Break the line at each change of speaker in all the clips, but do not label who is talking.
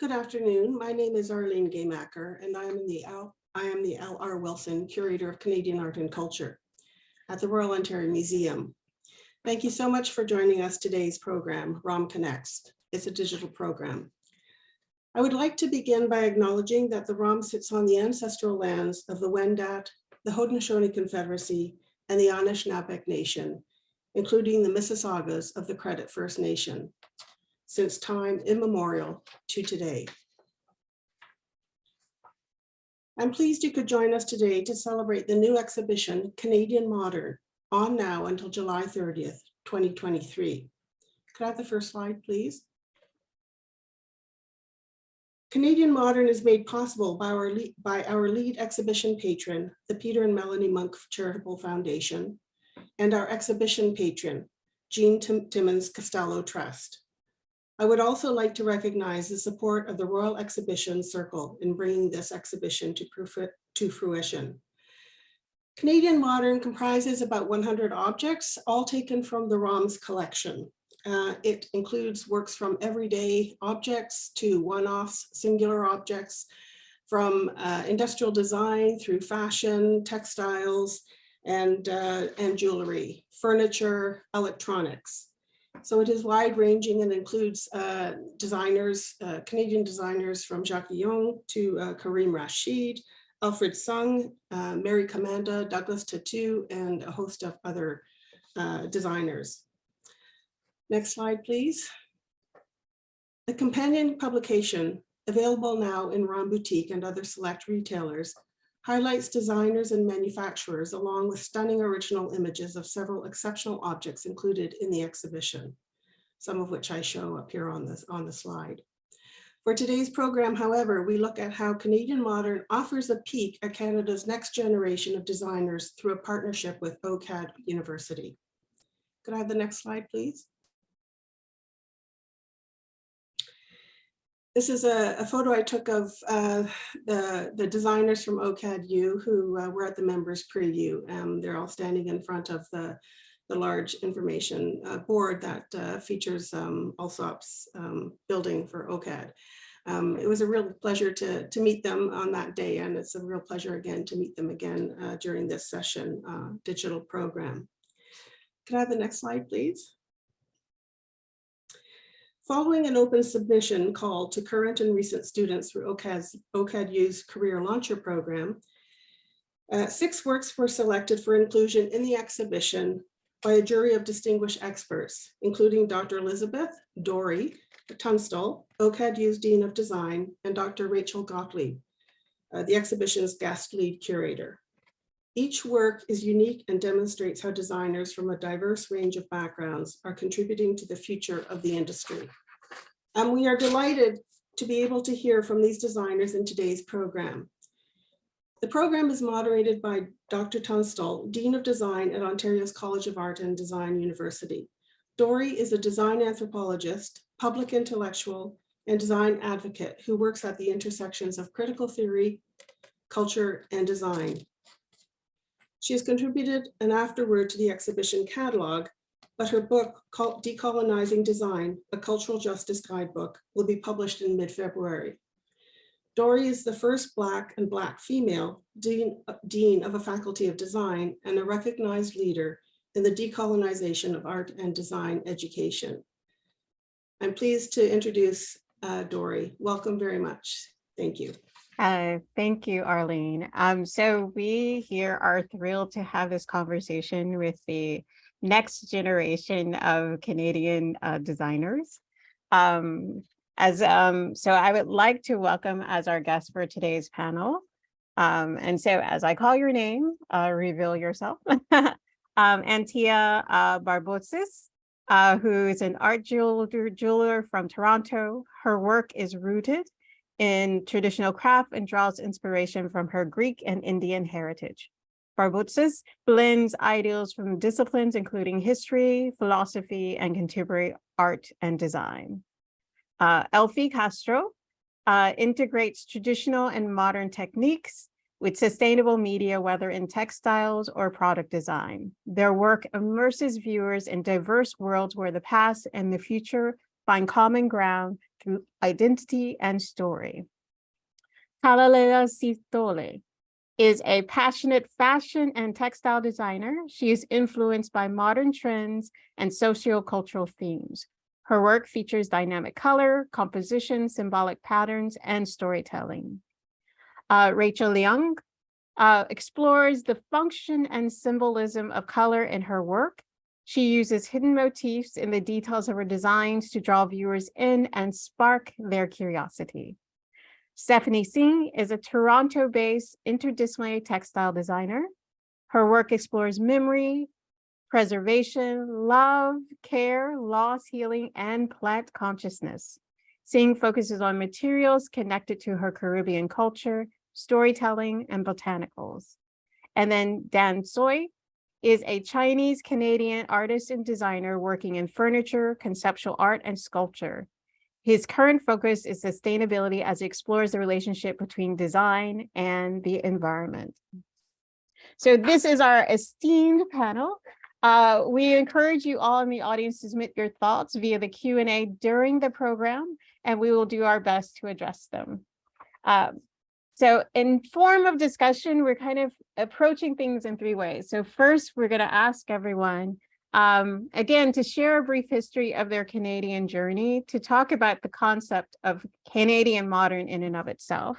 Good afternoon. My name is Arlene Gaymacher, and I am the L.R. Wilson Curator of Canadian Art and Culture at the Royal Ontario Museum. Thank you so much for joining us today's program, ROM Connects. It's a digital program. I would like to begin by acknowledging that the ROM sits on the ancestral lands of the Wendat, the Haudenosaunee Confederacy, and the Anishinaabe Nation, including the Mississaugas of the Credit First Nation, since time immemorial to today. I'm pleased you could join us today to celebrate the new exhibition, Canadian Modern, on now until July 30th, 2023. Could I have the first slide, please? Canadian Modern is made possible by our lead exhibition patron, the Peter and Melanie Monk Charitable Foundation, and our exhibition patron, Jean Timmins Costello Trust. I would also like to recognize the support of the Royal Exhibition Circle in bringing this exhibition to fruition. Canadian Modern comprises about 100 objects, all taken from the ROM's collection. It includes works from everyday objects to one-offs, singular objects, from industrial design through fashion, textiles, and jewelry, furniture, electronics. So it is wide-ranging and includes designers, Canadian designers from Jacques Young to Karim Rashid, Alfred Sung, Mary Commanda, Douglas Tattoo, and a host of other designers. Next slide, please. The companion publication, available now in ROM Boutique and other select retailers, highlights designers and manufacturers along with stunning original images of several exceptional objects included in the exhibition, some of which I show up here on the slide. For today's program, however, we look at how Canadian Modern offers a peek at Canada's next generation of designers through a partnership with OCAD University. Could I have the next slide, please? This is a photo I took of the designers from OCADU who were at the members preview. They're all standing in front of the large information board that features Alsop's building for OCAD. It was a real pleasure to meet them on that day, and it's a real pleasure again to meet them again during this session digital program. Can I have the next slide, please? Following an open submission call to current and recent students through OCADU's Career Launcher program, 6 works were selected for inclusion in the exhibition by a jury of distinguished experts, including Dr. Elizabeth Dori Tunstall, OCADU's Dean of Design, and Dr. Rachel Gottlieb, the exhibition's guest lead curator. Each work is unique and demonstrates how designers from a diverse range of backgrounds are contributing to the future of the industry. And we are delighted to be able to hear from these designers in today's program. The program is moderated by Dr. Tunstall, Dean of Design at Ontario's College of Art and Design University. Dori is a design anthropologist, public intellectual, and design advocate who works at the intersections of critical theory, culture, and design. She has contributed an afterword to the exhibition catalog, but her book called Decolonizing Design, a Cultural Justice Guidebook, will be published in mid-February. Dori is the first Black and Black female dean of a faculty of design and a recognized leader in the decolonization of art and design education. I'm pleased to introduce Dori. Welcome very much. Thank you.
Thank you, Arlene. So we here are thrilled to have this conversation with the next generation of Canadian designers. So I would like to welcome as our guest for today's panel. And so as I call your name, reveal yourself. Antia Barbotsis, who is an art jeweler from Toronto. Her work is rooted in traditional craft and draws inspiration from her Greek and Indian heritage. Barbotsis blends ideals from disciplines including history, philosophy, and contemporary art and design. Elfie Castro integrates traditional and modern techniques with sustainable media, whether in textiles or product design. Their work immerses viewers in diverse worlds where the past and the future find common ground through identity and story. Kalalea Sitole is a passionate fashion and textile designer. She is influenced by modern trends and socio-cultural themes. Her work features dynamic color, composition, symbolic patterns, and storytelling. Rachel Liang explores the function and symbolism of color in her work. She uses hidden motifs in the details of her designs to draw viewers in and spark their curiosity. Stephanie Singh is a Toronto-based interdisciplinary textile designer. Her work explores memory, preservation, love, care, loss, healing, and plant consciousness. Singh focuses on materials connected to her Caribbean culture, storytelling, and botanicals. And then Dan Tsoi is a Chinese-Canadian artist and designer working in furniture, conceptual art, and sculpture. His current focus is sustainability as he explores the relationship between design and the environment. So this is our esteemed panel. We encourage you all in the audience to submit your thoughts via the Q&A during the program, and we will do our best to address them. So in form of discussion, we're kind of approaching things in three ways. So first, we're going to ask everyone, again, to share a brief history of their Canadian journey, to talk about the concept of Canadian modern in and of itself.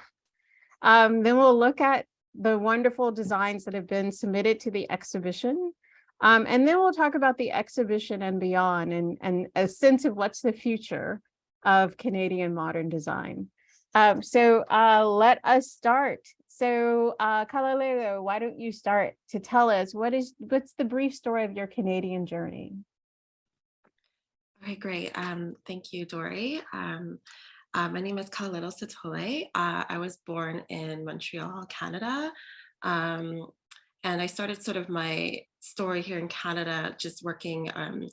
Then we'll look at the wonderful designs that have been submitted to the exhibition. And then we'll talk about the exhibition and beyond, and a sense of what's the future of Canadian modern design. So let us start. So Kalaleo, why don't you start to tell us what's the brief story of your Canadian journey?
Okay, great. Thank you, Dori. My name is Kalaleo Sitole. I was born in Montreal, Canada. And I started sort of my story here in Canada, just working and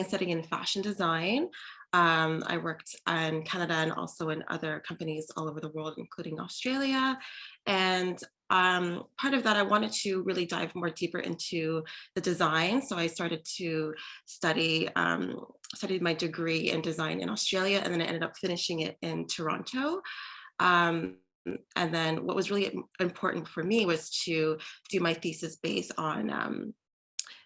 studying in fashion design. I worked in Canada and also in other companies all over the world, including Australia. And part of that, I wanted to really dive more deeper into the design. So I started to studied my degree in design in Australia, and then I ended up finishing it in Toronto. And then what was really important for me was to do my thesis based on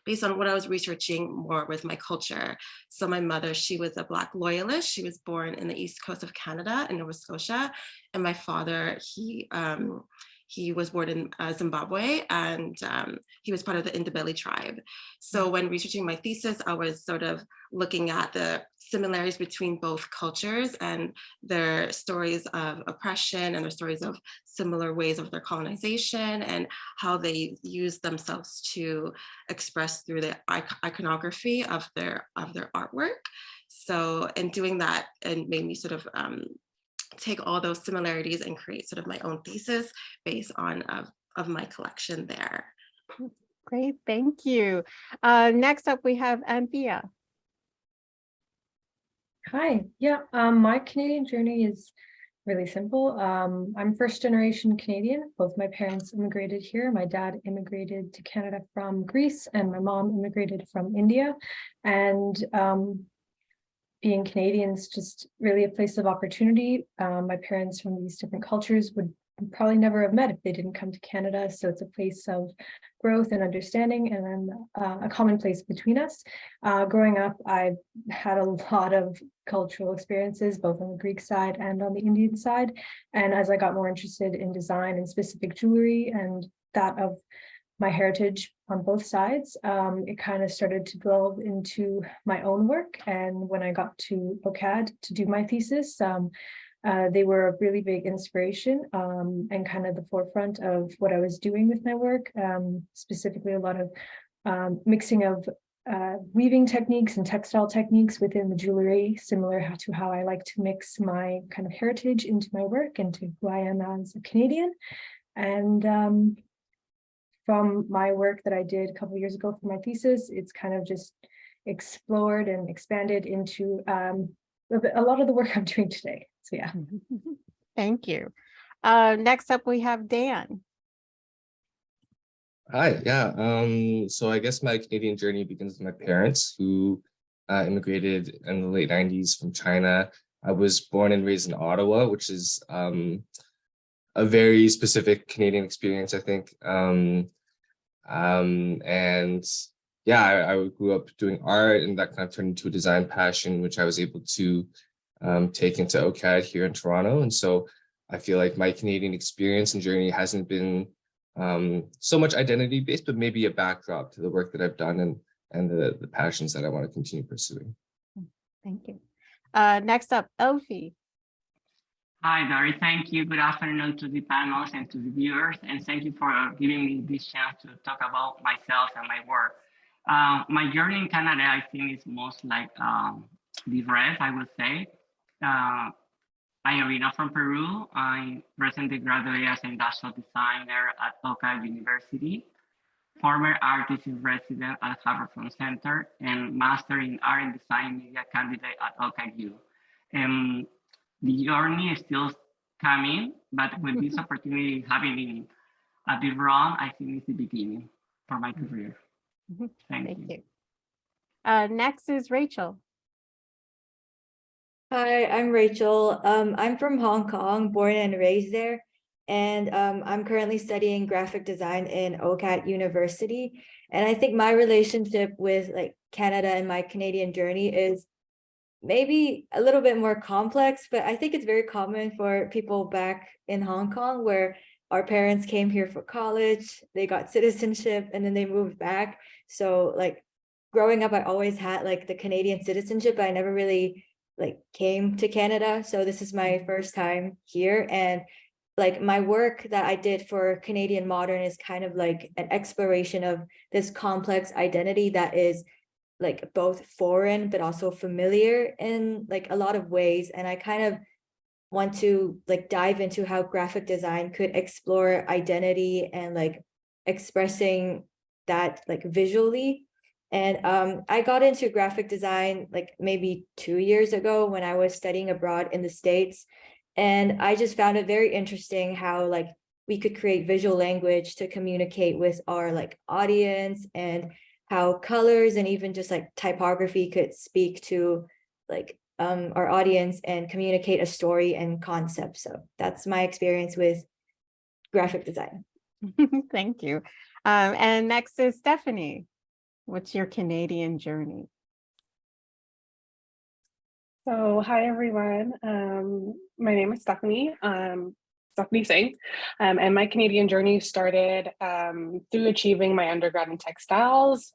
what I was researching more with my culture. So my mother, she was a Black loyalist. She was born in the east coast of Canada in Nova Scotia. And my father, he was born in Zimbabwe, and he was part of the Ndebele tribe. So when researching my thesis, I was sort of looking at the similarities between both cultures and their stories of oppression and their stories of similar ways of their colonization and how they use themselves to express through the iconography of their artwork. So in doing that, it made me sort of take all those similarities and create sort of my own thesis based on of my collection there.
Great, thank you. Next up, we have Anthea.
Hi, yeah, my Canadian journey is really simple. I'm first generation Canadian. Both my parents immigrated here. My dad immigrated to Canada from Greece, and my mom immigrated from India. And being Canadian is just really a place of opportunity. My parents from these different cultures would probably never have met if they didn't come to Canada. So it's a place of growth and understanding, and then a common place between us. Growing up, I had a lot of cultural experiences, both on the Greek side and on the Indian side. And as I got more interested in design and specific jewelry and that of my heritage on both sides, it kind of started to build into my own work. And when I got to OCAD to do my thesis, they were a really big inspiration and kind of the forefront of what I was doing with my work, specifically a lot of mixing of weaving techniques and textile techniques within the jewelry, similar to how I like to mix my kind of heritage into my work and to who I am as a Canadian. And from my work that I did a couple of years ago for my thesis, it's kind of just explored and expanded into a lot of the work I'm doing today. So yeah.
Thank you. Next up, we have Dan.
Hi, yeah. So I guess my Canadian journey begins with my parents, who immigrated in the late 90s from China. I was born and raised in Ottawa, which is a very specific Canadian experience, I think. And yeah, I grew up doing art, and that kind of turned into a design passion, which I was able to take into OCAD here in Toronto. And so I feel like my Canadian experience and journey hasn't been so much identity based, but maybe a backdrop to the work that I've done and the passions that I want to continue pursuing.
Thank you. Next up, Elfie.
Hi, Dori. Thank you. Good afternoon to the panels and to the viewers. And thank you for giving me this chance to talk about myself and my work. My journey in Canada, I think, is most like the rest, I would say. I am not from Peru. I recently graduated as an industrial designer at OCAD University, former artist in residence at Harvard Film Center, and master in art and design media candidate at OCADU. The journey is still coming, but with this opportunity having at the ROM, I think it's the beginning for my career. Thank you.
Next is Rachel.
Hi, I'm Rachel. I'm from Hong Kong, born and raised there. And I'm currently studying graphic design in OCAD University. And I think my relationship with like Canada and my Canadian journey is maybe a little bit more complex, but I think it's very common for people back in Hong Kong where our parents came here for college, they got citizenship, and then they moved back. So like growing up, I always had like the Canadian citizenship, but I never really like came to Canada. So this is my first time here. And like my work that I did for Canadian Modern is kind of like an exploration of this complex identity that is like both foreign but also familiar in like a lot of ways. And I kind of want to like dive into how graphic design could explore identity and like expressing that like visually. And I got into graphic design like maybe 2 years ago when I was studying abroad in the States. And I just found it very interesting how like we could create visual language to communicate with our like audience, and how colors and even just like typography could speak to like our audience and communicate a story and concept. So that's my experience with graphic design.
Thank you. And next is Stephanie. What's your Canadian journey?
So hi, everyone. My name is Stephanie. Stephanie Singh, and my Canadian journey started through achieving my undergrad in textiles.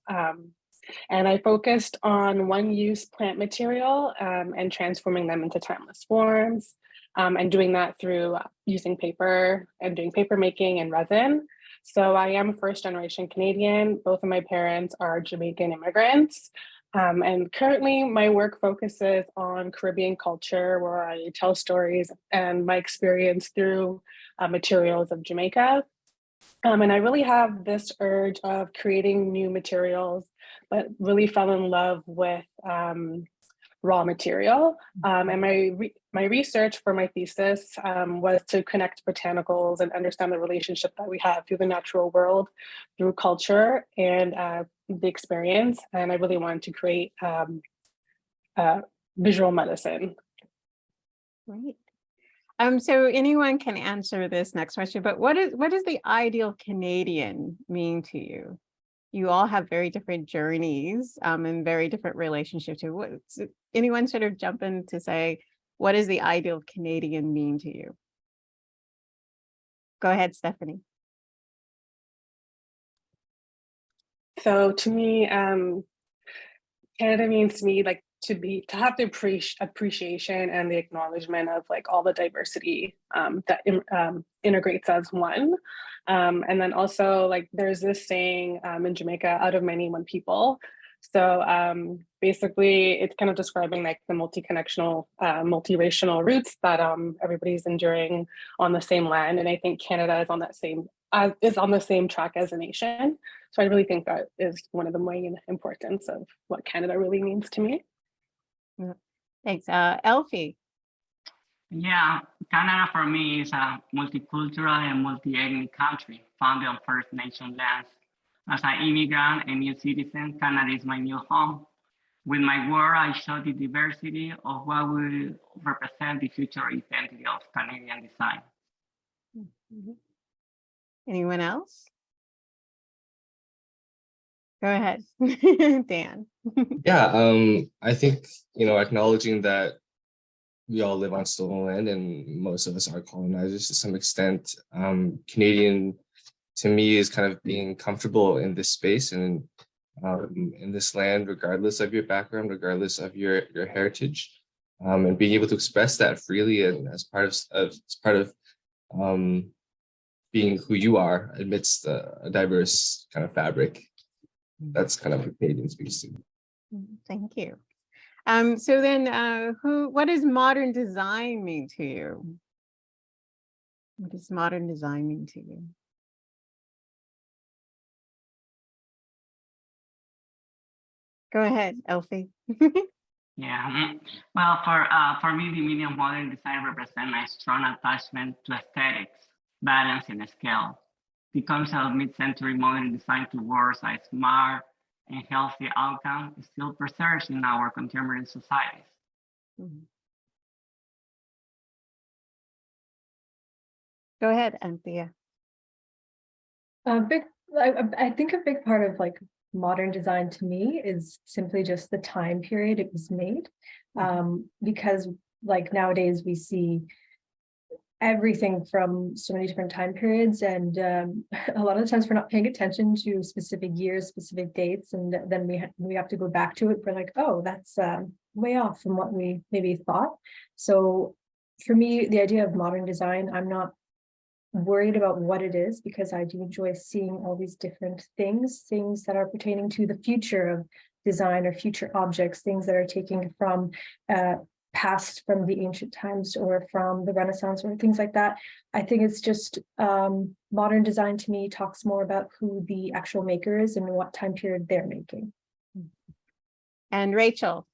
And I focused on one-use plant material and transforming them into timeless forms, and doing that through using paper and doing paper making and resin. So I am first-generation Canadian. Both of my parents are Jamaican immigrants. And currently my work focuses on Caribbean culture, where I tell stories and my experience through materials of Jamaica. And I really have this urge of creating new materials, but really fell in love with raw material. And my research for my thesis was to connect botanicals and understand the relationship that we have through the natural world, through culture and the experience. And I really wanted to create visual medicine.
Great. So anyone can answer this next question, but what does the ideal Canadian mean to you? You all have very different journeys and very different relationships to anyone sort of jump in to say, what does the ideal Canadian mean to you? Go ahead, Stephanie.
So to me, Canada means to me like to have the appreciation and the acknowledgement of like all the diversity that integrates as one. And then also like there's this saying in Jamaica, out of many, one people. So basically it's kind of describing like the multi-connectional, multiracial roots that everybody's enduring on the same land. And I think Canada is on the same track as a nation. So I really think that is one of the main importance of what Canada really means to me.
Thanks. Elfie.
Yeah, Canada for me is a multicultural and multi-ethnic country founded on First Nation lands. As an immigrant and new citizen, Canada is my new home. With my work, I show the diversity of what will represent the future identity of Canadian design.
Anyone else? Go ahead, Dan.
Yeah, I think, acknowledging that we all live on stolen land and most of us are colonizers to some extent. Canadian, to me, is kind of being comfortable in this space and in this land, regardless of your background, regardless of your heritage, and being able to express that freely and as part of being who you are amidst a diverse kind of fabric. That's kind of what Canadian speaks to.
Thank you. So then, what does modern design mean to you? What does modern design mean to you? Go ahead, Elfie.
Yeah, well, for me, the meaning of modern design represents a strong attachment to aesthetics, balance, and scale. The concept of mid-century modern design towards a smart and healthy outcome still preserves in our contemporary societies.
Go ahead, Anthea.
I think a big part of like modern design to me is simply just the time period it was made. Because like nowadays we see everything from so many different time periods, and a lot of the times we're not paying attention to specific years, specific dates, and then we have to go back to it. We're like, oh, that's way off from what we maybe thought. So for me, the idea of modern design, I'm not worried about what it is, because I do enjoy seeing all these different things that are pertaining to the future of design or future objects, things that are taken from past, from the ancient times or from the Renaissance or things like that. I think it's just modern design to me talks more about who the actual maker is and what time period they're making.
And Rachel.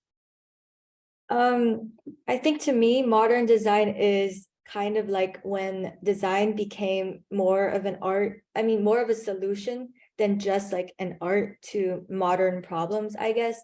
I think to me, modern design is kind of like when design became more of an art, more of a solution than just like an art to modern problems, I guess.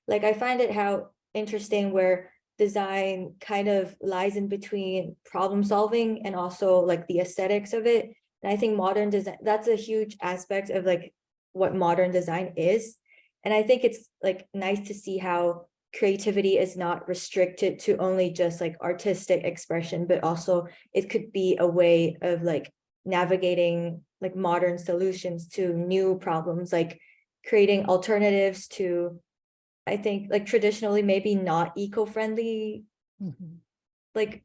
Like I find it how interesting where design kind of lies in between problem solving and also like the aesthetics of it. And I think modern design, that's a huge aspect of like what modern design is. And I think it's like nice to see how creativity is not restricted to only just like artistic expression, but also it could be a way of like navigating like modern solutions to new problems, like creating alternatives to, I think, like traditionally maybe not eco-friendly like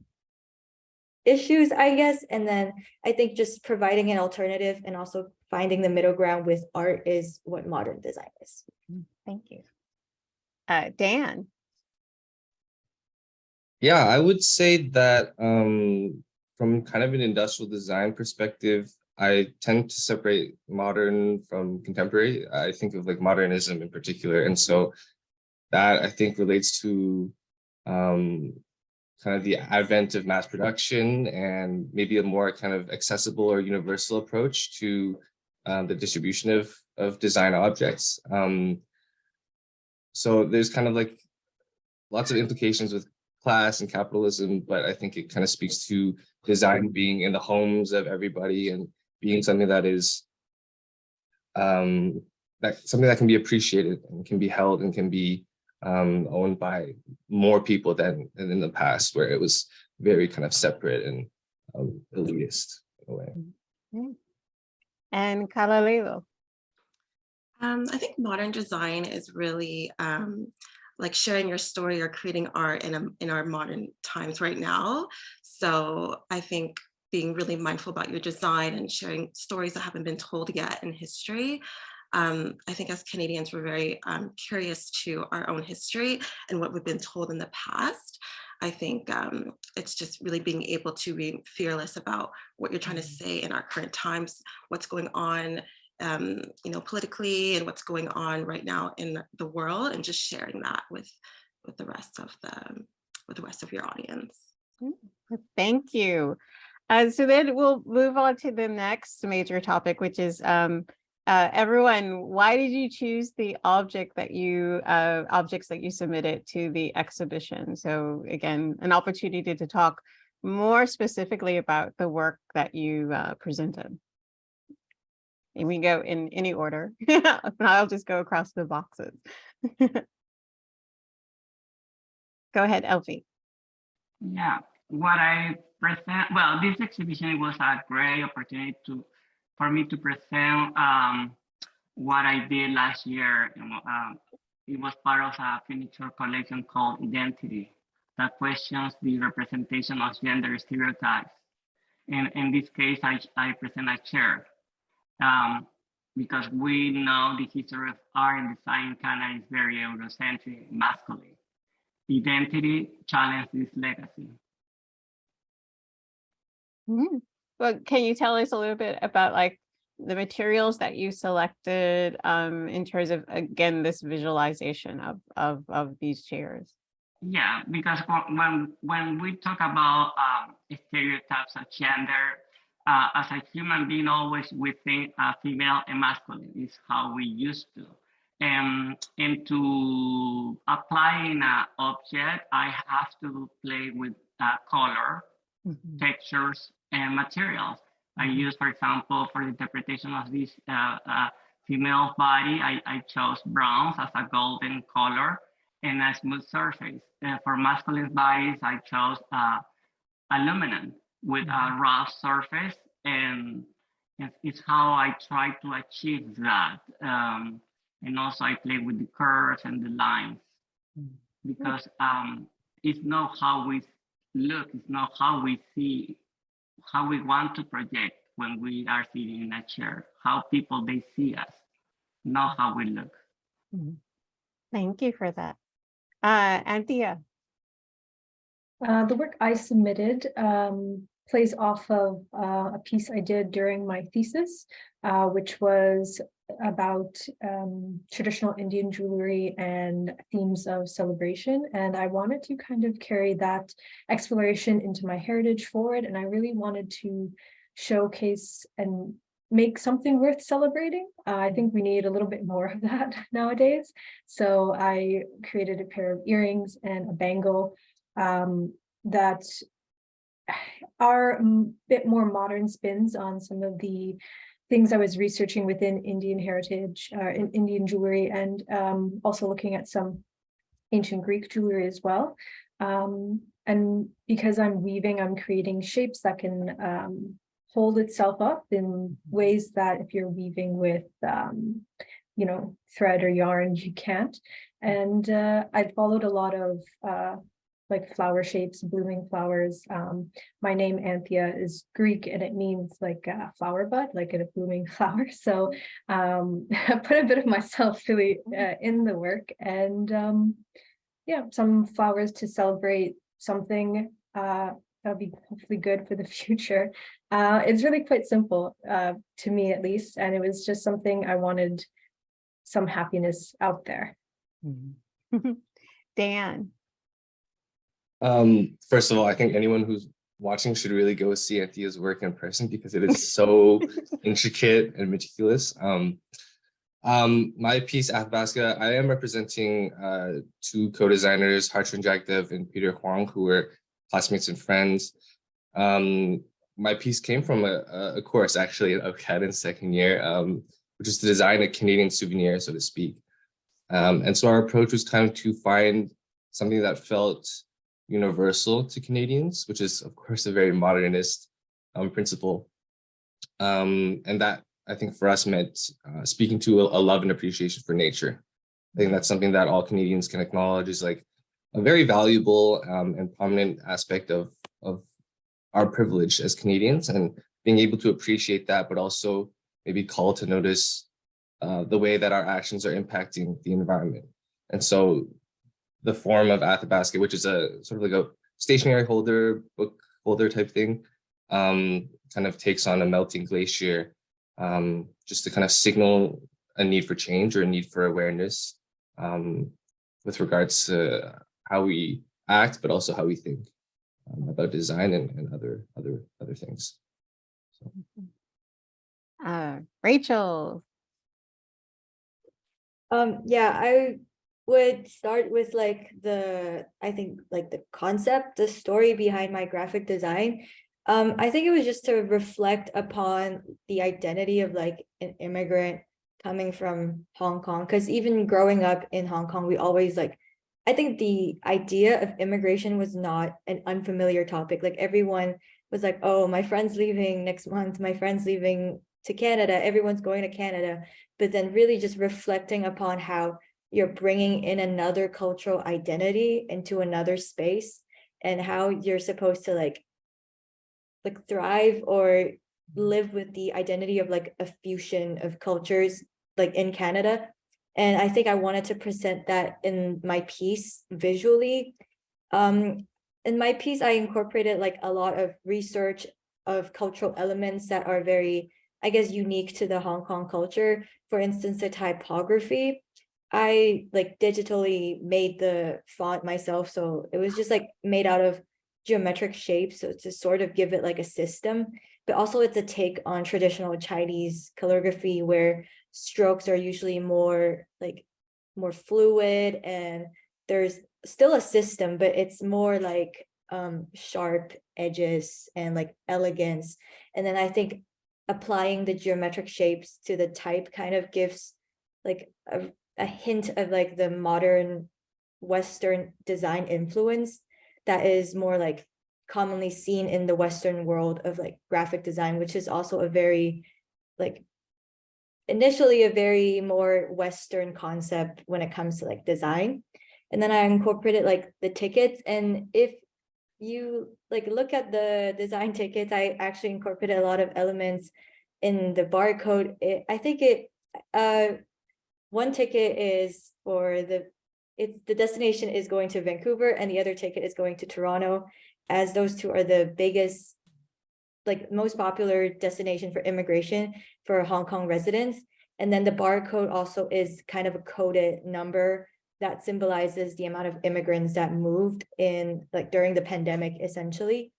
issues, I guess. And then I think just providing an alternative and also finding the middle ground with art is what modern design is.
Thank you. Dan.
Yeah, I would say that from kind of an industrial design perspective, I tend to separate modern from contemporary. I think of like modernism in particular. And so that I think relates to kind of the advent of mass production and maybe a more kind of accessible or universal approach to the distribution of design objects. So there's kind of like lots of implications with class and capitalism, but I think it kind of speaks to design being in the homes of everybody and being something that is something that can be appreciated and can be held and can be owned by more people than in the past, where it was very kind of separate and elitist in a way.
And Kalaleo.
I think modern design is really like sharing your story or creating art in our modern times right now. So I think being really mindful about your design and sharing stories that haven't been told yet in history. I think as Canadians, we're very curious to our own history and what we've been told in the past. I think it's just really being able to be fearless about what you're trying to say in our current times, what's going on politically and what's going on right now in the world, and just sharing that with the rest of your audience.
Thank you. So then we'll move on to the next major topic, which is Everyone, why did you choose the objects that you submitted to the exhibition? So again, an opportunity to talk more specifically about the work that you presented. And we go in any order. I'll just go across the boxes. Go ahead, Elfie.
Yeah, what I present, well, this exhibition was a great opportunity for me to present what I did last year. It was part of a furniture collection called Identity that questions the representation of gender stereotypes. And in this case, I present a chair because we know the history of art and design in Canada is very Eurocentric, masculine. Identity challenge this legacy.
Well, can you tell us a little bit about like the materials that you selected in terms of, again, this visualization of these chairs?
Yeah, because when we talk about stereotypes of gender, as a human being, always we think female and masculine is how we used to. And to apply in an object, I have to play with color, textures, and materials. I use, for example, for the interpretation of this female body, I chose bronze as a golden color and a smooth surface. For masculine bodies, I chose aluminum with a rough surface, and it's how I try to achieve that. And also I play with the curves and the lines because it's not how we look, it's not how we see, how we want to project when we are sitting in a chair, how people, they see us, not how we look.
Thank you for that. Anthea.
The work I submitted plays off of a piece I did during my thesis, which was about traditional Indian jewelry and themes of celebration. And I wanted to kind of carry that exploration into my heritage forward. And I really wanted to showcase and make something worth celebrating. I think we need a little bit more of that nowadays. So I created a pair of earrings and a bangle that are a bit more modern spins on some of the things I was researching within Indian heritage, in Indian jewelry, and also looking at some ancient Greek jewelry as well. And because I'm weaving, I'm creating shapes that can hold itself up in ways that if you're weaving with, you know, thread or yarn, you can't. And I followed a lot of like flower shapes, blooming flowers. My name Anthea is Greek and it means like a flower bud, like in a blooming flower. So I put a bit of myself really in the work, and yeah, some flowers to celebrate something that'll be hopefully good for the future. It's really quite simple to me at least, and it was just something I wanted some happiness out there.
Dan.
First of all, I think anyone who's watching should really go see Anthea's work in person because it is so intricate and meticulous. My piece, Athabasca, I am representing two co-designers, Harchan Jagdev and Peter Huang, who were classmates and friends. My piece came from a course actually at OCAD in second year, which is to design a Canadian souvenir, so to speak. And so our approach was kind of to find something that felt universal to Canadians, which is of course a very modernist principle. And that I think for us meant speaking to a love and appreciation for nature. I think that's something that all Canadians can acknowledge is like a very valuable and prominent aspect of our privilege as Canadians, and being able to appreciate that, but also maybe call to notice the way that our actions are impacting the environment. And so the form of Athabasca, which is a sort of like a stationery holder, book holder type thing, kind of takes on a melting glacier, just to kind of signal a need for change or a need for awareness with regards to how we act, but also how we think about design and other things. So.
Rachel.
Yeah, I would start with like I think like the concept, the story behind my graphic design. I think it was just to reflect upon the identity of like an immigrant coming from Hong Kong. Because even growing up in Hong Kong, we always like, I think the idea of immigration was not an unfamiliar topic. Like everyone was like, oh, my friend's leaving next month, my friend's leaving to Canada, everyone's going to Canada. But then really just reflecting upon how you're bringing in another cultural identity into another space and how you're supposed to like thrive or live with the identity of like a fusion of cultures like in Canada. And I think I wanted to present that in my piece visually. In my piece, I incorporated like a lot of research of cultural elements that are very, I guess, unique to the Hong Kong culture. For instance, the typography. I like digitally made the font myself. So it was just like made out of geometric shapes. So to sort of give it like a system, but also it's a take on traditional Chinese calligraphy where strokes are usually more fluid and there's still a system, but it's more like sharp edges and like elegance. And then I think applying the geometric shapes to the type kind of gives like a hint of like the modern Western design influence that is more like commonly seen in the Western world of like graphic design, which is also a very like initially a very more Western concept when it comes to like design. And then I incorporated like the tickets. And if you like look at the design tickets, I actually incorporated a lot of elements in the barcode. I think one ticket is for the destination is going to Vancouver and the other ticket is going to Toronto, as those two are the biggest, like most popular destination for immigration for Hong Kong residents. And then the barcode also is kind of a coded number that symbolizes the amount of immigrants that moved in like during the pandemic essentially.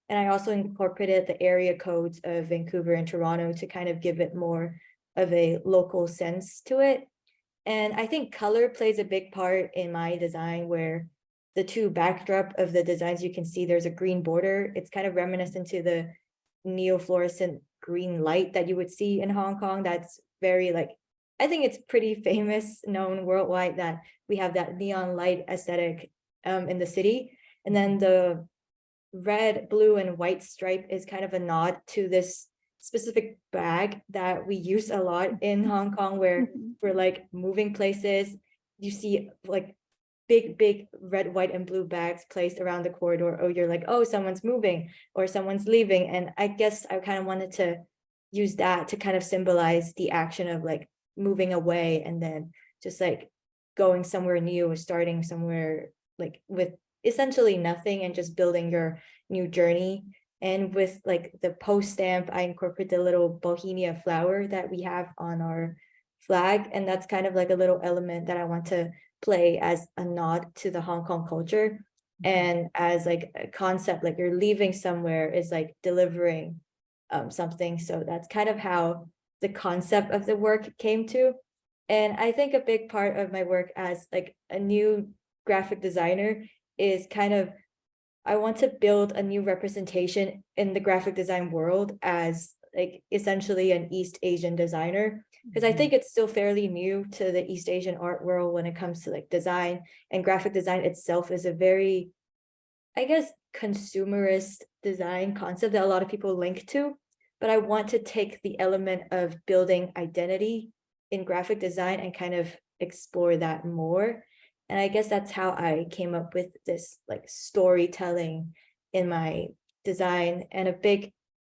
And I also incorporated the area codes of Vancouver and Toronto to kind of give it more of a local sense to it. And I think color plays a big part in my design, where the two backdrop of the designs, you can see there's a green border. It's kind of reminiscent to the neo-fluorescent green light that you would see in Hong Kong. That's very like, I think it's pretty famous, known worldwide that we have that neon light aesthetic in the city. And then the red, blue, and white stripe is kind of a nod to this specific bag that we use a lot in Hong Kong, where we're like moving places. You see like big red, white, and blue bags placed around the corridor. Oh, you're like, oh, someone's moving or someone's leaving. And I guess I kind of wanted to use that to kind of symbolize the action of like moving away and then just like going somewhere new or starting somewhere like with essentially nothing and just building your new journey. And with like the post stamp, I incorporate the little Bohemia flower that we have on our flag. And that's kind of like a little element that I want to play as a nod to the Hong Kong culture. And as like a concept, like you're leaving somewhere is like delivering something. So that's kind of how the concept of the work came to. And I think a big part of my work as like a new graphic designer is kind of, I want to build a new representation in the graphic design world as like essentially an East Asian designer, because I think it's still fairly new to the East Asian art world when it comes to like design, and graphic design itself is a very, I guess, consumerist design concept that a lot of people link to. But I want to take the element of building identity in graphic design and kind of explore that more. And I guess that's how I came up with this like storytelling in my design. And a big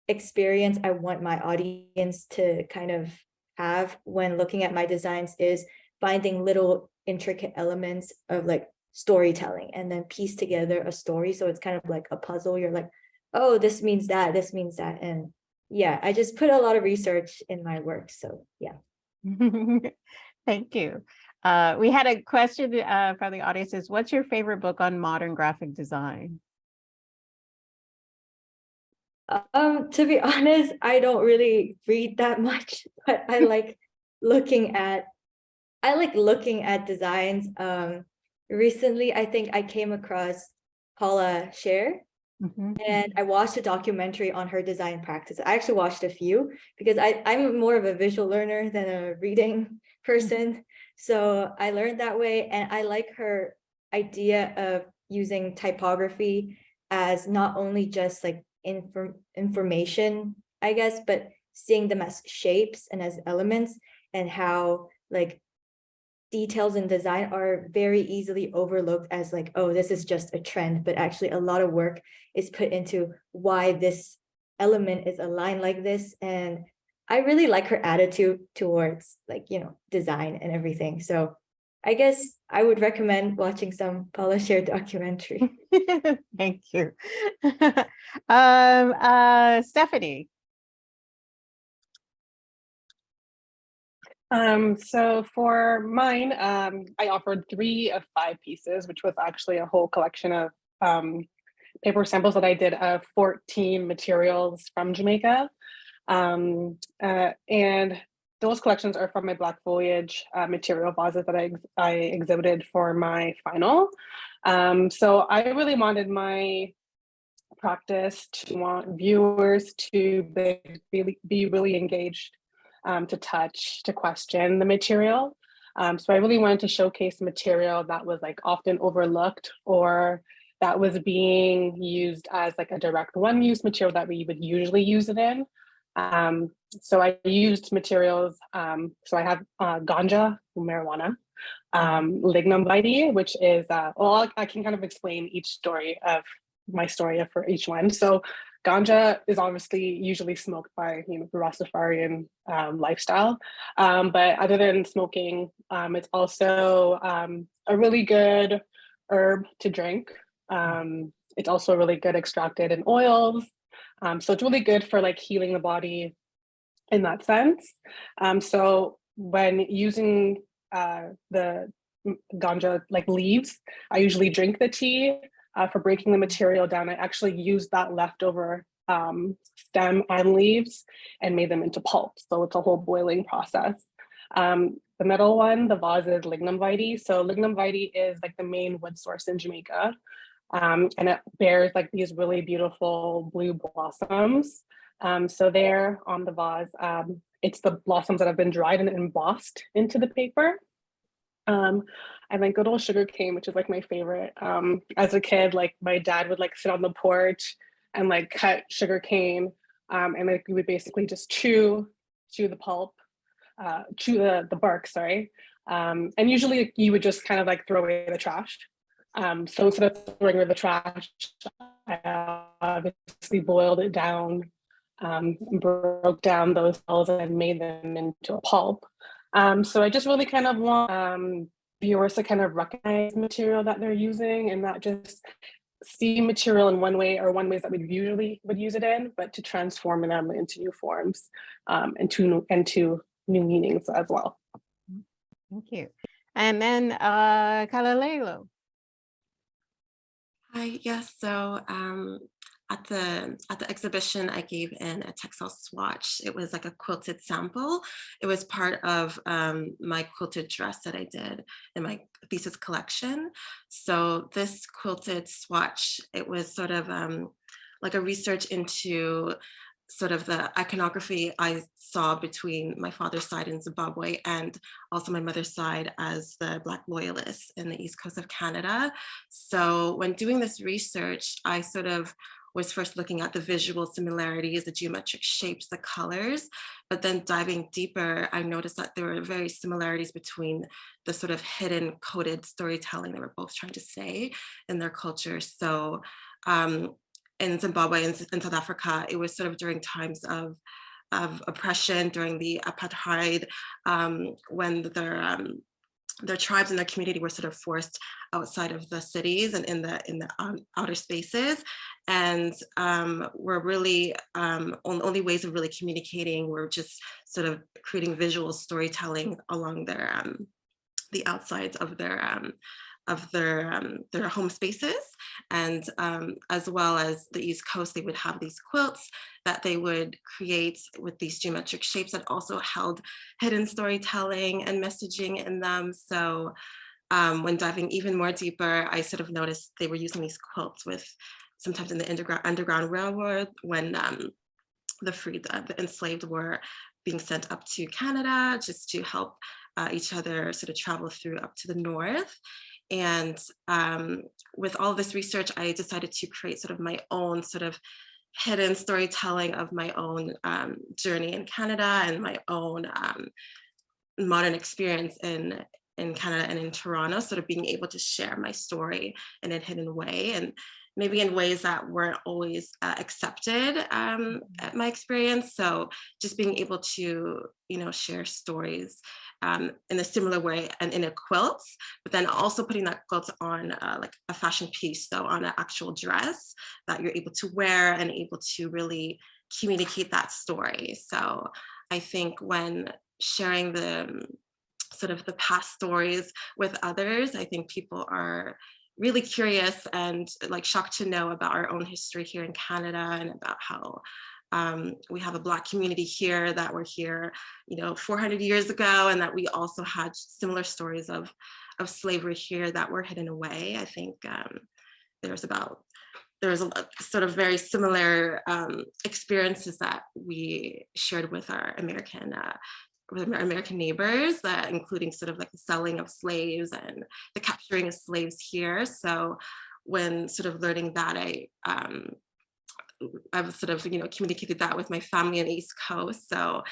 experience I want my audience to kind of have when looking at my designs is finding little intricate elements of like storytelling and then piece together a story. So it's kind of like a puzzle. You're like, oh, this means that, this means that. And yeah, I just put a lot of research in my work. So yeah.
Thank you. We had a question from the audience is, what's your favorite book on modern graphic design?
To be honest, I don't really read that much, but I like looking at, I like looking at designs. Recently, I think I came across Paula Scher, and I watched a documentary on her design practice. I actually watched a few because I'm more of a visual learner than a reading person. So I learned that way, and I like her idea of using typography as not only just like information, I guess, but seeing them as shapes and as elements, and how like details in design are very easily overlooked as like, oh, this is just a trend, but actually a lot of work is put into why this element is aligned like this. And I really like her attitude towards like, you know, design and everything. So I guess I would recommend watching some Paula Scher documentary.
Thank you. Stephanie.
So for mine, I offered 3 of 5 pieces, which was actually a whole collection of paper samples that I did of 14 materials from Jamaica. And those collections are from my Black Foliage material vases that I exhibited for my final. So I really wanted my practice to want viewers to be really engaged, to touch, to question the material. So I really wanted to showcase material that was like often overlooked, or that was being used as like a direct one-use material that we would usually use it in. So I used materials, so I have ganja, marijuana, lignum vitae, which is, well, I can kind of explain each story of my story for each one. So ganja is obviously usually smoked by, you know, the Rastafarian lifestyle, but other than smoking, it's also a really good herb to drink. It's also really good extracted in oils, so it's really good for like healing the body in that sense. So when using the ganja like leaves, I usually drink the tea. For breaking the material down, I actually used that leftover stem and leaves and made them into pulp. So it's a whole boiling process. The middle one, the vase, is lignum vitae. So lignum vitae is like the main wood source in Jamaica. And it bears like these really beautiful blue blossoms. So there on the vase, it's the blossoms that have been dried and embossed into the paper. And then good old sugar cane, which is like my favorite. As a kid, like my dad would like sit on the porch and like cut sugar cane, and like we would basically just chew the pulp, chew the bark, sorry. And usually you would just kind of like throw away the trash. So instead of throwing away the trash, I obviously boiled it down, broke down those cells and made them into a pulp. So I just really kind of want viewers to kind of recognize material that they're using and not just see material in one way or one ways that we usually would use it in, but to transform them into new forms, and to new meanings as well.
Thank you. And then Kalalelo.
Hi, yes. So at the exhibition, I gave in a textile swatch. It was like a quilted sample. It was part of my quilted dress that I did in my thesis collection. So this quilted swatch, it was sort of like a research into sort of the iconography I saw between my father's side in Zimbabwe and also my mother's side as the Black loyalists in the East Coast of Canada. So when doing this research, I sort of was first looking at the visual similarities, the geometric shapes, the colors, but then diving deeper, I noticed that there were very similarities between the sort of hidden coded storytelling they were both trying to say in their culture. So in Zimbabwe and in South Africa, it was sort of during times of oppression, during the apartheid, when their tribes and their community were sort of forced outside of the cities and in the outer spaces, and were really only ways of really communicating were just sort of creating visual storytelling along their the outsides of their home spaces. And as well as the East Coast, they would have these quilts that they would create with these geometric shapes that also held hidden storytelling and messaging in them. So when diving even more deeper, I sort of noticed they were using these quilts with sometimes in the Underground Railroad when the enslaved were being sent up to Canada just to help each other sort of travel through up to the north. And with all this research, I decided to create sort of my own sort of hidden storytelling of my own journey in Canada and my own modern experience in Canada and in Toronto, sort of being able to share my story in a hidden way, and maybe in ways that weren't always accepted at my experience. So just being able to, share stories in a similar way and in a quilt, but then also putting that quilt on like a fashion piece, so on an actual dress that you're able to wear and able to really communicate that story. So I think when sharing the sort of the past stories with others, I think people are really curious and like shocked to know about our own history here in Canada and about how we have a Black community here, that we're here, 400 years ago, and that we also had similar stories of slavery here that were hidden away. I think there's a sort of very similar experiences that we shared with our American neighbors, including sort of like the selling of slaves and the capturing of slaves here. So when sort of learning that, I've sort of, communicated that with my family on the East Coast. So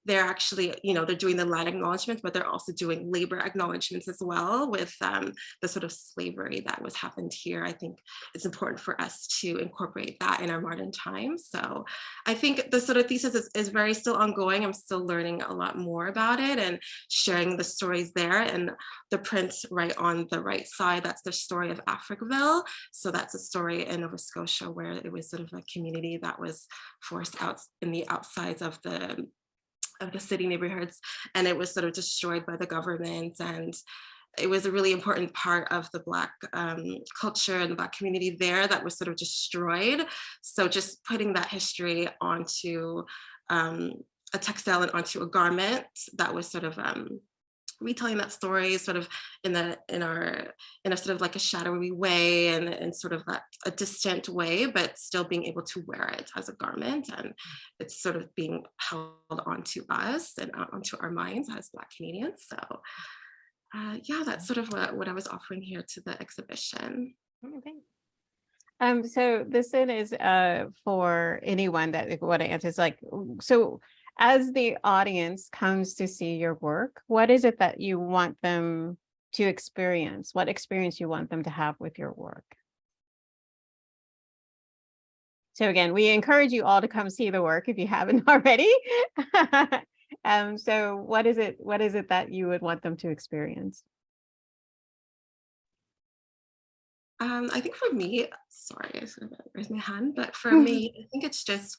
they're actually, they're doing the land acknowledgements, but they're also doing labor acknowledgements as well with the sort of slavery that was happened here. I think it's important for us to incorporate that in our modern times. So I think the sort of thesis is very still ongoing. I'm still learning a lot more about it and sharing the stories there. And the print right on the right side, that's the story of Africville. So that's a story in Nova Scotia where it was sort of a community that was forced out in the outsides of the city neighborhoods, and it was sort of destroyed by the government. And it was a really important part of the Black culture and the Black community there that was sort of destroyed. So just putting that history onto a textile and onto a garment that was sort of retelling that story sort of in a sort of like a shadowy way and sort of a distant way, but still being able to wear it as a garment, and it's sort of being held onto us and onto our minds as Black Canadians. So yeah, that's sort of what I was offering here to the exhibition.
Okay. So this then is for anyone that want to answer. It's like, so as the audience comes to see your work, what is it that you want them to experience? What experience you want them to have with your work? So again, we encourage you all to come see the work if you haven't already. So what is it that you would want them to experience?
I think for me, sorry, I sort of raised my hand, but for me, I think it's just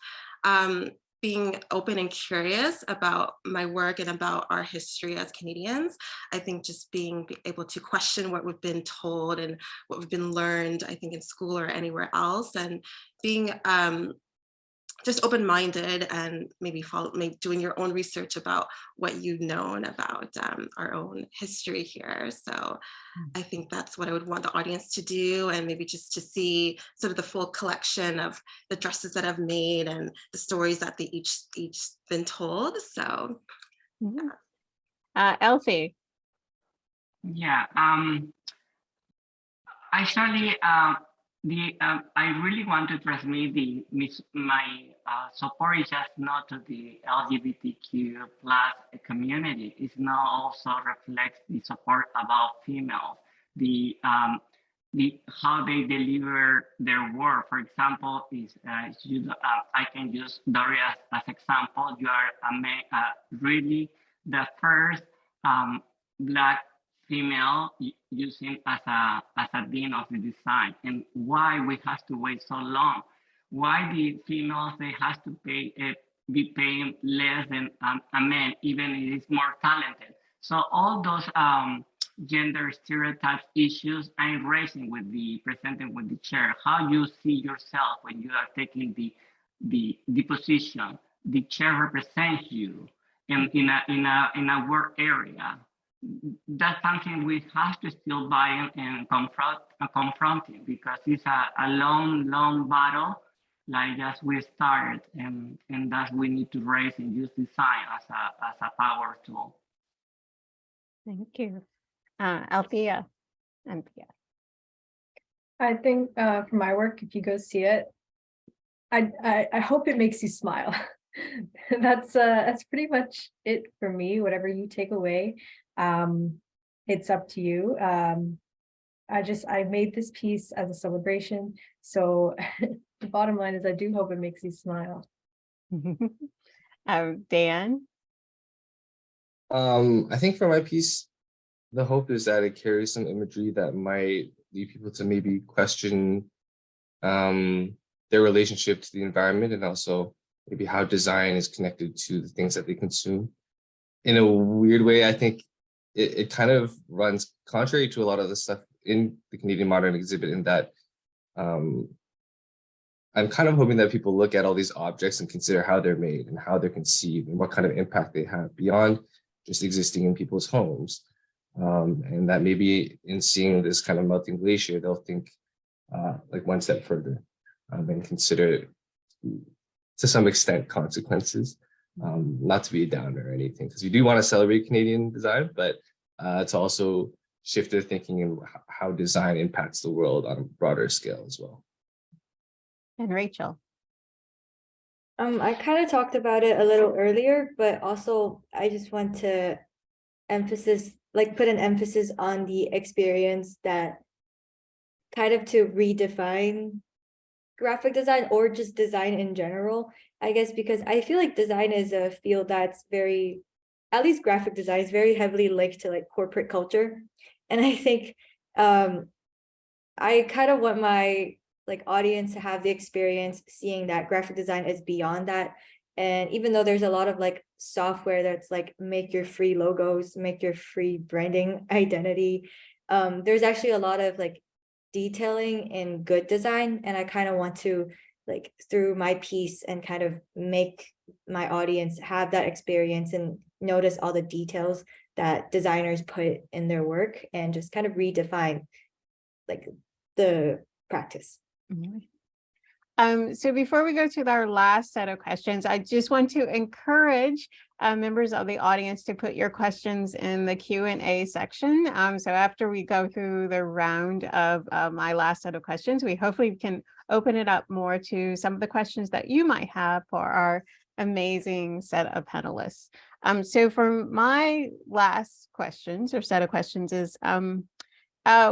being open and curious about my work and about our history as Canadians. I think just being able to question what we've been told and what we've been learned, I think in school or anywhere else, and being just open-minded and maybe doing your own research about what you've known about our own history here. So I think that's what I would want the audience to do, and maybe just to see sort of the full collection of the dresses that I've made and the stories that they each been told. So
Elsie.
Yeah, actually, I really want to transmit my support is just not to the LGBTQ plus community. It's now also reflects the support about females, the how they deliver their work. For example, I can use Dori as example. You are really the first Black female using as a dean of the design, and why we have to wait so long? Why the females they have to be paying less than a man, even if it's more talented? So all those gender stereotypes issues and raising with the presenting with the chair, how you see yourself when you are taking the position. The chair represents you in a work area. That's something we have to still buy and confront it, because it's a long battle, like as we started, and that we need to raise and use design as a power tool.
Thank you. Althea. Anthea.
I think for my work, if you go see it, I hope it makes you smile. That's pretty much it for me. Whatever you take away, it's up to you. I made this piece as a celebration, so the bottom line is I do hope it makes you smile.
Dan.
I think for my piece, the hope is that it carries some imagery that might lead people to maybe question their relationship to the environment, and also maybe how design is connected to the things that they consume. In a weird way, I think it kind of runs contrary to a lot of the stuff in the Canadian Modern exhibit, in that I'm kind of hoping that people look at all these objects and consider how they're made and how they're conceived and what kind of impact they have beyond just existing in people's homes. And that maybe in seeing this kind of melting glacier, they'll think like one step further and consider, to some extent, consequences. Not to be a downer or anything, because we do want to celebrate Canadian design, but to also shift their thinking in how design impacts the world on a broader scale as well.
And Rachel.
I kind of talked about it a little earlier, but also I just want to put an emphasis on the experience, that kind of to redefine graphic design or just design in general, I guess, because I feel like design is a field that's very, at least graphic design is very heavily linked to like corporate culture. And I think I kind of want my audience to have the experience seeing that graphic design is beyond that. And even though there's a lot of software that's make your free logos, make your free branding identity, there's actually a lot of detailing in good design. And I kind of want to through my piece and kind of make my audience have that experience and notice all the details that designers put in their work, and just kind of redefine the practice.
So before we go to our last set of questions, I just want to encourage members of the audience to put your questions in the Q&A section. So after we go through the round of my last set of questions, we hopefully can open it up more to some of the questions that you might have for our amazing set of panelists. So for my last questions or set of questions is,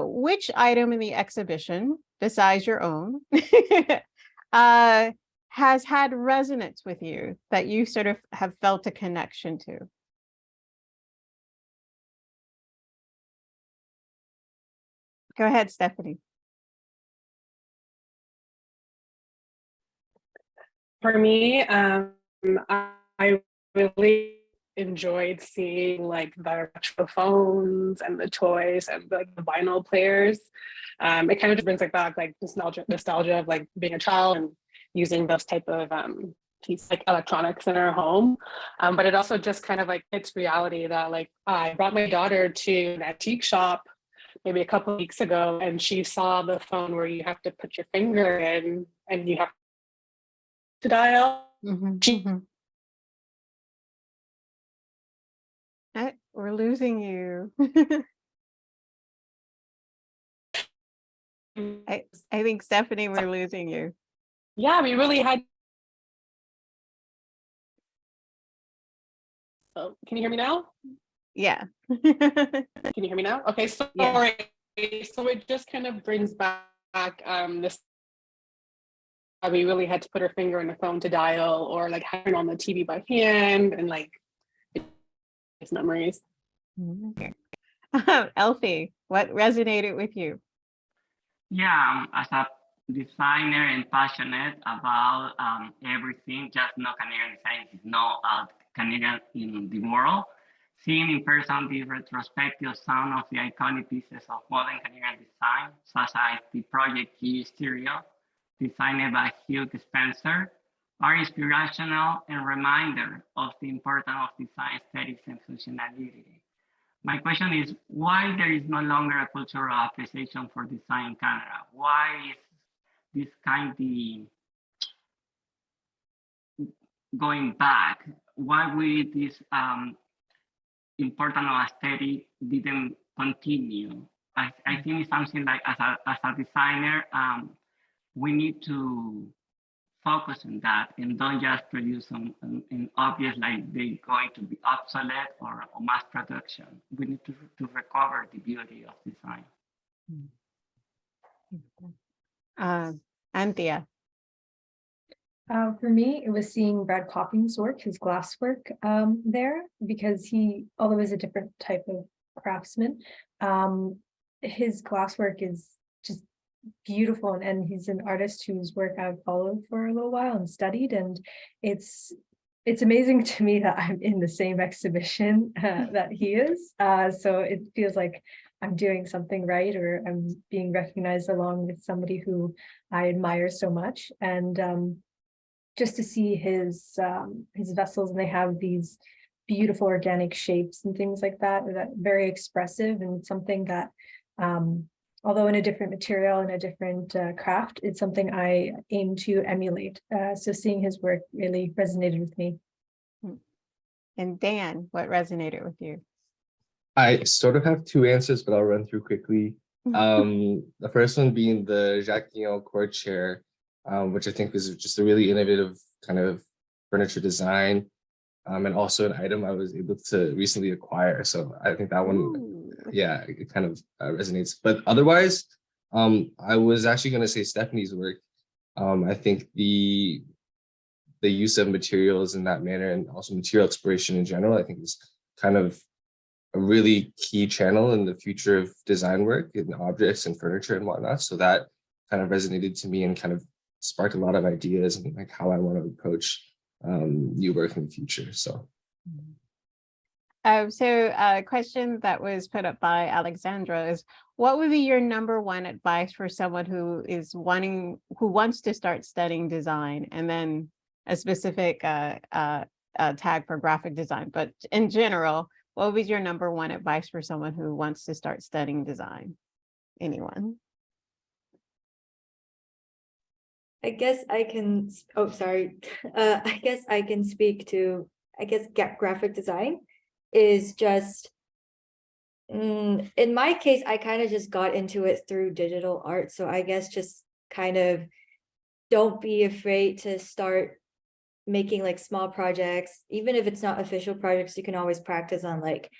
which item in the exhibition, besides your own, has had resonance with you that you sort of have felt a connection to? Go ahead, Stephanie.
For me, I really enjoyed seeing the retro phones and the toys and the vinyl players. It kind of just brings back nostalgia of being a child and using those type of pieces electronics in our home. But it also just kind of it's reality that I brought my daughter to an antique shop maybe a couple of weeks ago, and she saw the phone where you have to put your finger in and you have to dial.
We're losing you. I think, Stephanie, we're losing you.
Yeah, we really had. Oh, can you hear me now?
Yeah.
Can you hear me now? Okay, sorry.
Yeah.
So it just kind of brings back this. We really had to put our finger in the phone to dial, or having on the TV by hand, and it's memories.
Elfie, what resonated with you?
Yeah, as a designer and passionate about everything, just not Canadian design, is not Canadian in the world. seeing in person the retrospective sound of the iconic pieces of modern Canadian design, such as the Project G stereo, designed by Hugh Spencer, are inspirational and reminder of the importance of design aesthetics and functionality. My question is, why there is no longer a cultural appreciation for design in Canada? Why is this kind of going back? Why will this important aesthetic didn't continue? I think it's something like as a designer, we need to focus on that and don't just produce an obvious like they're going to be obsolete or mass production. We need to recover the beauty of design.
Anthea.
For me, it was seeing Brad Copping's work, his glass work there, because he, although he's a different type of craftsman, his glass work is just beautiful, and he's an artist whose work I've followed for a little while and studied, and it's amazing to me that I'm in the same exhibition that he is. So it feels like I'm doing something right, or I'm being recognized along with somebody who I admire so much. And just to see his vessels, and they have these beautiful organic shapes and things like that very expressive, and something that although in a different material and a different craft, it's something I aim to emulate. So seeing his work really resonated with me.
And Dan, what resonated with you?
I sort of have two answers, but I'll run through quickly. The first one being the Jacques Guillon court chair, which I think was just a really innovative kind of furniture design, and also an item I was able to recently acquire. So I think that one,
Ooh.
yeah, it kind of resonates. But otherwise, I was actually going to say Stephanie's work. I think the use of materials in that manner, and also material exploration in general, I think is kind of a really key channel in the future of design work in objects and furniture and whatnot. So that kind of resonated to me and kind of sparked a lot of ideas and like how I want to approach new work in the future. So.
So a question that was put up by Alexandra is, what would be your number one advice for someone who wants to start studying design? And then a specific tag for graphic design, but in general, what would be your number one advice for someone who wants to start studying design? Anyone?
I guess I can, oh, sorry. I guess I can speak to, graphic design is just, in my case, I kind of just got into it through digital art. So I guess just kind of don't be afraid to start making like small projects. Even if it's not official projects, you can always practice on like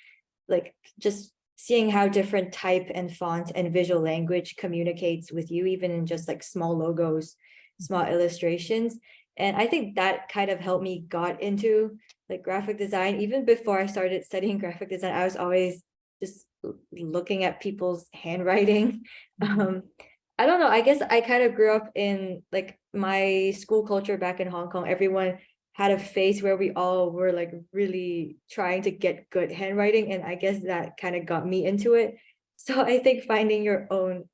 just seeing how different type and font and visual language communicates with you, even in just like small logos, small illustrations. And I think that kind of helped me got into like graphic design. Even before I started studying graphic design, I was always just looking at people's handwriting. I don't know, I guess I kind of grew up in like my school culture back in Hong Kong. Everyone had a phase where we all were like really trying to get good handwriting, and I guess that kind of got me into it. So I think finding your own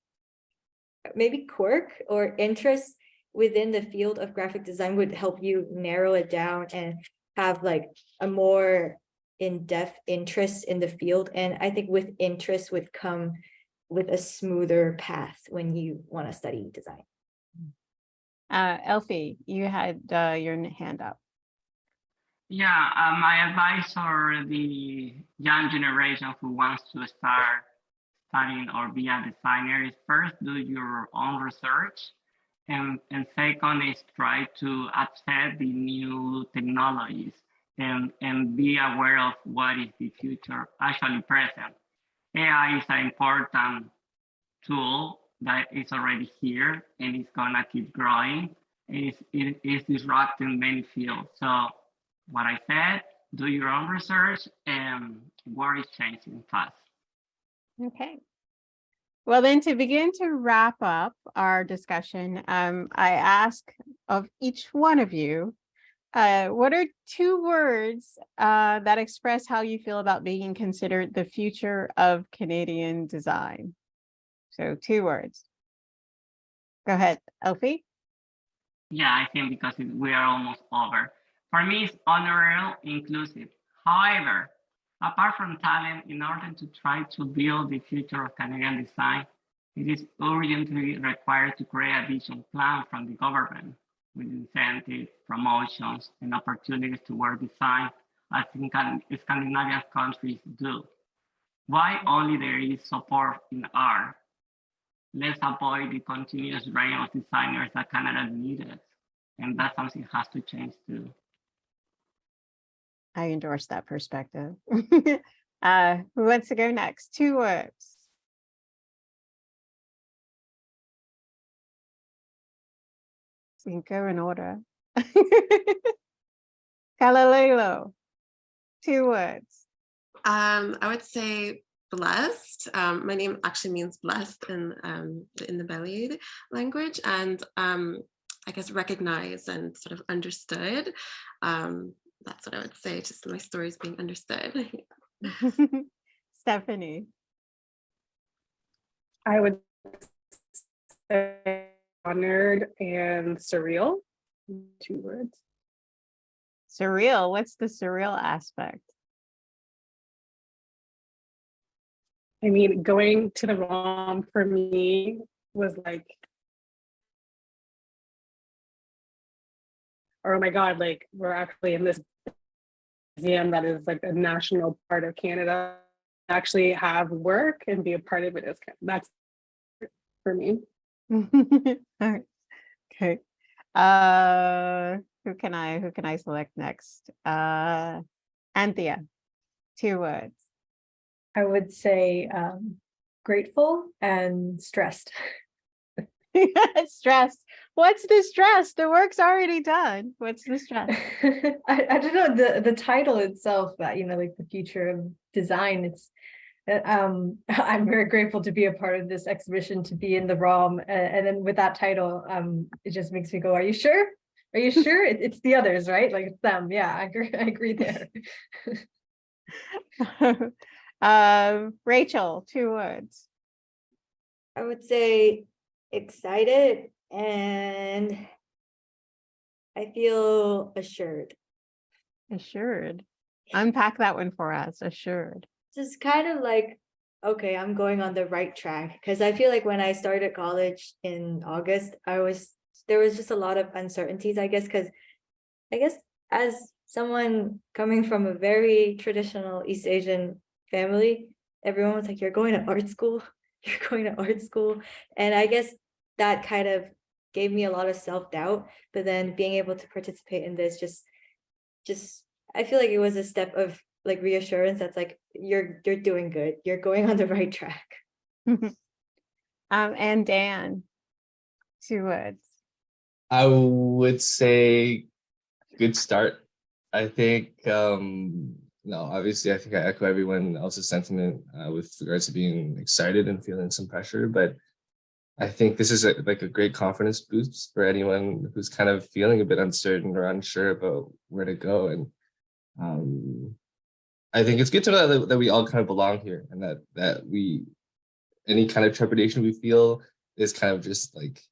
maybe quirk or interest within the field of graphic design would help you narrow it down and have like a more in-depth interest in the field. And I think with interest would come with a smoother path when you want to study design.
Elfie, you had your hand up.
Yeah, my advice for the young generation who wants to start studying or be a designer is first do your own research, and second is try to accept the new technologies and be aware of what is the future actually present. AI is an important tool that is already here and it's gonna keep growing. It is disrupting many fields. So what I said, do your own research, and world is changing fast.
Okay. Well, then to begin to wrap up our discussion, I ask of each one of you, What are 2 words that express how you feel about being considered the future of Canadian design? So 2 words. Go ahead, Elfie.
Yeah, I think because we are almost over. For me, it's honorable, inclusive. However, apart from talent, in order to try to build the future of Canadian design, it is urgently required to create a vision plan from the government with incentives, promotions, and opportunities to work design as Scandinavian countries do. Why only there is support in art? Let's avoid the continuous drain of designers that Canada needed. And that's something has to change too.
I endorse that perspective. Who wants to go next? 2 words. So you can go in order. Kalalelo, 2 words.
I would say blessed. My name actually means blessed in the Belize language, and I guess recognized and sort of understood. That's what I would say. Just my stories being understood.
Stephanie.
I would say honored and surreal. 2 words.
Surreal. What's the surreal aspect?
I mean, going to the ROM for me was like, oh my God, like we're actually in this museum that is like a national part of Canada. Actually have work and be a part of it is that's for me.
Okay. Who can I select next? Anthea, 2 words.
I would say grateful and stressed.
Stress. What's the stress? The work's already done. What's the stress?
I don't know, the title itself, that like the future of design, it's I'm very grateful to be a part of this exhibition, to be in the ROM, and then with that title, it just makes me go, are you sure? Are you sure? It's the others, right? Like it's them. Yeah, I agree there.
Rachel, 2 words.
I would say excited and I feel assured.
Assured. Unpack that one for us. Assured.
Just kind of like, okay, I'm going on the right track. Because I feel like when I started college in August, there was just a lot of uncertainties, I guess, because I guess as someone coming from a very traditional East Asian family, everyone was like, you're going to art school. You're going to art school. And I guess that kind of gave me a lot of self-doubt. But then being able to participate in this just I feel like it was a step of like reassurance that's like, you're doing good. You're going on the right track.
And Dan, 2 words.
I would say good start. I think, no, obviously, I think I echo everyone else's sentiment with regards to being excited and feeling some pressure. But I think this is like a great confidence boost for anyone who's kind of feeling a bit uncertain or unsure about where to go. And I think it's good to know that we all kind of belong here, and that we, any kind of trepidation we feel is kind of just like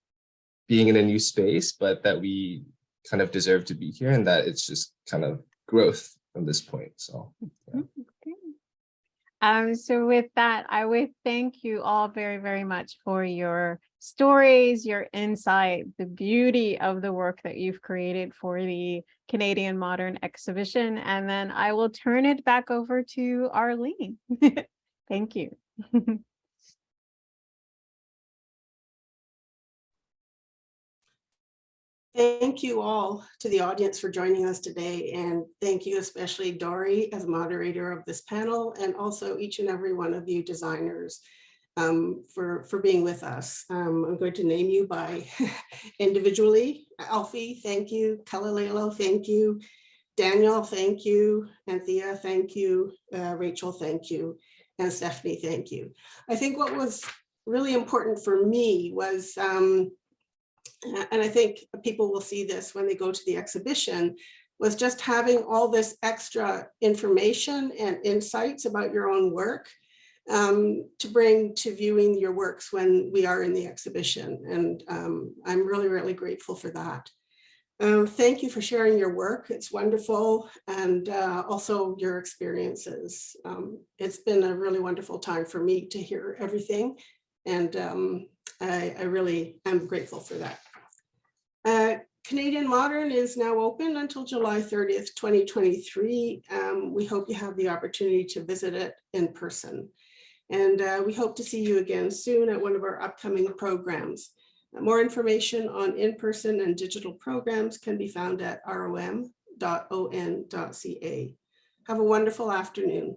being in a new space, but that we kind of deserve to be here, and that it's just kind of growth from this point. So yeah.
So with that, I would thank you all very, very much for your stories, your insight, the beauty of the work that you've created for the Canadian Modern Exhibition. And then I will turn it back over to Arlene. Thank you.
Thank you all to the audience for joining us today, and thank you especially Dori as moderator of this panel, and also each and every one of you designers for being with us. I'm going to name you by individually. Alfie, thank you. Kalalelo, thank you. Daniel, thank you. Anthea, thank you. Rachel, thank you. And Stephanie, thank you. I think what was really important for me was, and I think people will see this when they go to the exhibition, was just having all this extra information and insights about your own work to bring to viewing your works when we are in the exhibition. And I'm really, really grateful for that. Thank you for sharing your work. It's wonderful. And also your experiences. It's been a really wonderful time for me to hear everything. And I really am grateful for that. Canadian Modern is now open until July 30th, 2023. We hope you have the opportunity to visit it in person. And we hope to see you again soon at one of our upcoming programs. More information on in-person and digital programs can be found at rom.on.ca. Have a wonderful afternoon.